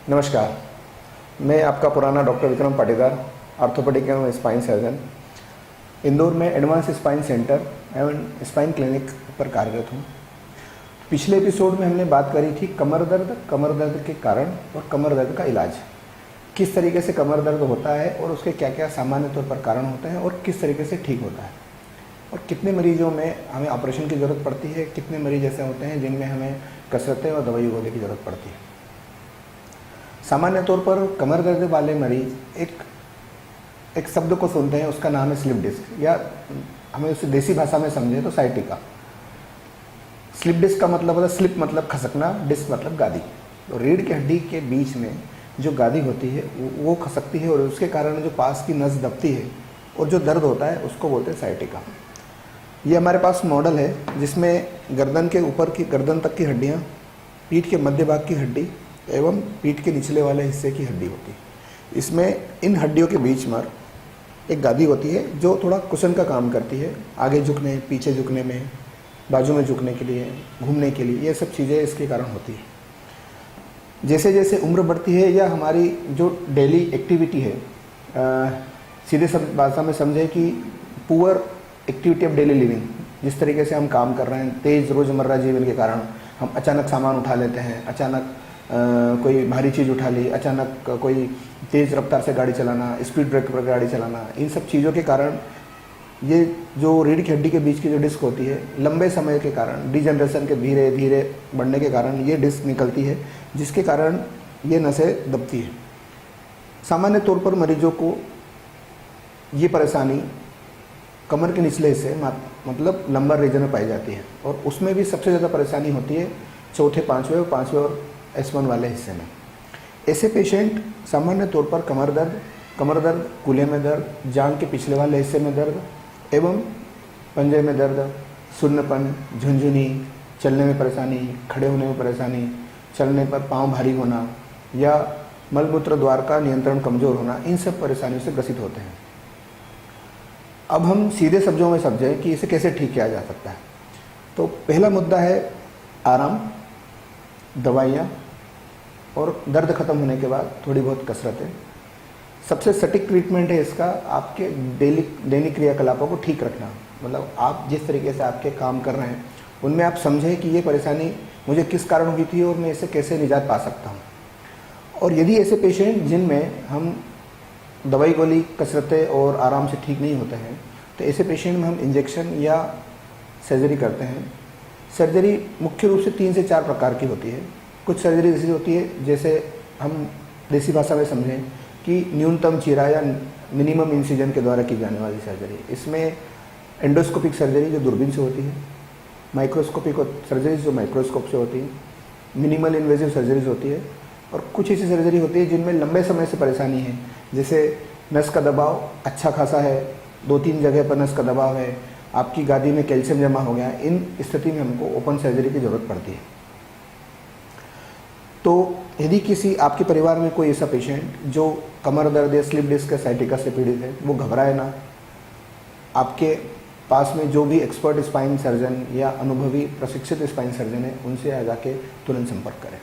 नमस्कार, मैं आपका पुराना डॉक्टर विक्रम पाटीदार, ऑर्थोपेडिक एवं स्पाइन सर्जन, इंदौर में एडवांस स्पाइन सेंटर एवं स्पाइन क्लिनिक पर कार्यरत हूँ। पिछले एपिसोड में हमने बात करी थी कमर दर्द के कारण और कमर दर्द का इलाज। किस तरीके से कमर दर्द होता है और उसके क्या क्या सामान्य तौर पर कारण होते हैं और किस तरीके से ठीक होता है, और कितने मरीजों में हमें ऑपरेशन की ज़रूरत पड़ती है, कितने मरीज ऐसे होते हैं जिनमें हमें कसरतें और दवाई गोली की ज़रूरत पड़ती है। सामान्य तौर पर कमर दर्द वाले मरीज एक शब्द को सुनते हैं, उसका नाम है स्लिप डिस्क, या हमें उसे देसी भाषा में समझे तो साइटिका। स्लिप डिस्क का मतलब होता है, स्लिप मतलब खसकना, डिस्क मतलब गादी। तो रीढ़ की हड्डी के बीच में जो गादी होती है वो खसकती है और उसके कारण जो पास की नस दबती है और जो दर्द होता है उसको बोलते हैं साइटिका। ये हमारे पास मॉडल है जिसमें गर्दन के ऊपर की, गर्दन तक की हड्डियाँ, पीठ के मध्य भाग की हड्डी एवं पीठ के निचले वाले हिस्से की हड्डी होती है। इसमें इन हड्डियों के बीच में एक गादी होती है जो थोड़ा कुशन का काम करती है, आगे झुकने, पीछे झुकने में, बाजू में झुकने के लिए, घूमने के लिए, ये सब चीज़ें इसके कारण होती है। जैसे जैसे उम्र बढ़ती है या हमारी जो डेली एक्टिविटी है, सीधे भाषा में समझे कि poor activity of daily living, जिस तरीके से हम काम कर रहे हैं, तेज़ रोज़मर्रा जीवन के कारण हम अचानक सामान उठा लेते हैं, अचानक कोई भारी चीज़ उठा ली, अचानक कोई तेज़ रफ्तार से गाड़ी चलाना, स्पीड ब्रेक पर गाड़ी चलाना, इन सब चीज़ों के कारण ये जो रीढ़ की हड्डी के बीच की जो डिस्क होती है, लंबे समय के कारण, डिजनरेशन के धीरे धीरे बढ़ने के कारण ये डिस्क निकलती है, जिसके कारण ये नसें दबती है। सामान्य तौर पर मरीजों को ये परेशानी कमर के निचले हिस्से मतलब लंबर रीजन में पाई जाती है, और उसमें भी सबसे ज़्यादा परेशानी होती है चौथे, पाँचवें और S1 वाले हिस्से में। ऐसे पेशेंट सामान्य तौर पर कमर दर्द, कूल्हे में दर्द, जांघ के पिछले वाले हिस्से में दर्द एवं पंजे में दर्द, सुन्नपन, झुनझुनी, चलने में परेशानी, खड़े होने में परेशानी, चलने पर पाँव भारी होना या मलमूत्र द्वार का नियंत्रण कमज़ोर होना, इन सब परेशानियों से ग्रसित होते हैं। अब हम सीधे शब्दों में समझें कि इसे कैसे ठीक किया जा सकता है। तो पहला मुद्दा है आराम, दवाइयाँ और दर्द खत्म होने के बाद थोड़ी बहुत कसरतें। सबसे सटीक ट्रीटमेंट है इसका आपके दैनिक क्रियाकलापों को ठीक रखना। मतलब आप जिस तरीके से आपके काम कर रहे हैं उनमें आप समझें कि ये परेशानी मुझे किस कारण हुई थी और मैं इससे कैसे निजात पा सकता हूँ। और यदि ऐसे पेशेंट जिनमें हम दवाई गोली, कसरतें और आराम से ठीक नहीं होते हैं, तो ऐसे पेशेंट में हम इंजेक्शन या सर्जरी करते हैं। सर्जरी मुख्य रूप से 3 से 4 प्रकार की होती है। कुछ सर्जरी ऐसी होती है, जैसे हम देसी भाषा में समझें कि न्यूनतम चीरा या मिनिमम इंसिजन के द्वारा की जाने वाली सर्जरी। इसमें एंडोस्कोपिक सर्जरी जो दूरबीन से होती है, माइक्रोस्कोपिक सर्जरी जो माइक्रोस्कोप से होती है, मिनिमल इन्वेजिव सर्जरीज होती है, और कुछ ऐसी सर्जरी होती है जिनमें लंबे समय से परेशानी है, जैसे नस का दबाव अच्छा खासा है, 2-3 जगह पर नस का दबाव है, आपकी गादी में कैल्शियम जमा हो गया, इन स्थिति में हमको ओपन सर्जरी की ज़रूरत पड़ती है। तो यदि किसी आपके परिवार में कोई ऐसा पेशेंट जो कमर दर्द या स्लिप डिस्क या साइटिका से पीड़ित है, वो घबराए ना। आपके पास में जो भी एक्सपर्ट स्पाइन सर्जन या अनुभवी प्रशिक्षित स्पाइन सर्जन है, उनसे आ जाके तुरंत संपर्क करें।